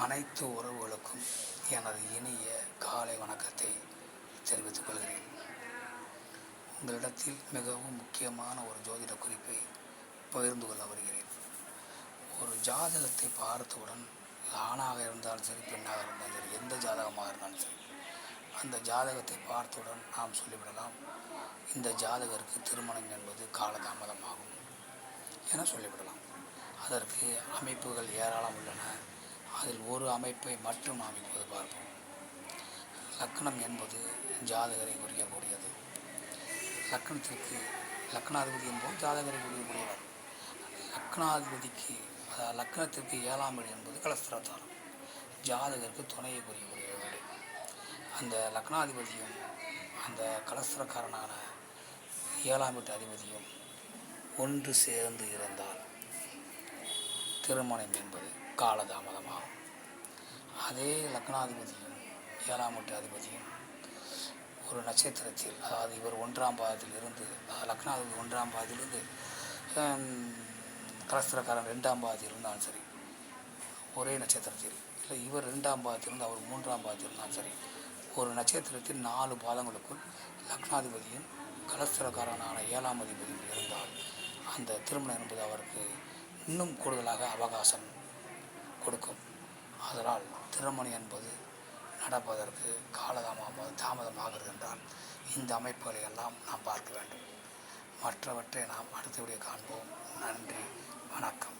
அனைத்து உறவுகளுக்கும் எனது இனிய காலை வணக்கத்தை தெரிவித்துக் கொள்கிறேன். உங்களிடத்தில் மிகவும் முக்கியமான ஒரு ஜோதிட குறிப்பை பகிர்ந்து கொள்ள வருகிறேன். ஒரு ஜாதகத்தை பார்த்தவுடன் ஆணாக இருந்தாலும் சரி, பெண்ணாக இருந்தாலும் சரி, எந்த ஜாதகமாக இருந்தாலும் சரி, அந்த ஜாதகத்தை பார்த்தவுடன் நாம் சொல்லிவிடலாம், இந்த ஜாதகருக்கு திருமணம் என்பது காலதாமதமாகும் என சொல்லிவிடலாம். அதற்கு அமைப்புகள் ஏராளம் உள்ளன. அதில் ஒரு அமைப்பை மட்டும் நாம் இப்போது பார்ப்போம். லக்னம் என்பது ஜாதகரை குறிக்கக்கூடியது. லக்னத்திற்கு லக்னாதிபதி என்பது ஜாதகரை குறிக்கக்கூடியவர். லக்னாதிபதிக்கு லக்னத்திற்கு 7ஆம் வீடு என்பது கலஸ்திரத்தாரம், ஜாதகருக்கு துணையை குறிக்கக்கூடிய வீடு. அந்த லக்னாதிபதியும் அந்த கலஸ்திரக்காரனான 7ஆம் வீட்டு அதிபதியும் ஒன்று சேர்ந்து இருந்தால் திருமணம் என்பது காலதாமதமாகும். அதே லக்னாதிபதியும் 7ஆம் வீட்டு அதிபதியும் ஒரு நட்சத்திரத்தில், அதாவது இவர் 1ஆம் பாதத்தில் இருந்து, லக்னாதிபதி 1ஆம் பாதத்திலிருந்து கலஸ்திரக்காரன் 2ஆம் பாதத்தில் இருந்தாலும் சரி, ஒரே நட்சத்திரத்தில், இல்லை இவர் 2ஆம் பாதத்திலிருந்து அவர் 3ஆம் பாதத்தில் இருந்தாலும் சரி, ஒரு நட்சத்திரத்தில் 4 பாதங்களுக்குள் லக்னாதிபதியும் கலஸ்திரக்காரனான 7ஆம் அதிபதியும் இருந்தால் அந்த திருமணம் என்பது அவருக்கு இன்னும் கூடுதலாக அவகாசம் கொடுக்கும். அதனால் திருமணம் என்பது நடப்பதற்கு தாமதமாகிறது என்றால் இந்த அமைப்புகளை எல்லாம் நாம் பார்க்க வேண்டும். மற்றவற்றை நாம் அடுத்த வீடியோ காண்போம். நன்றி, வணக்கம்.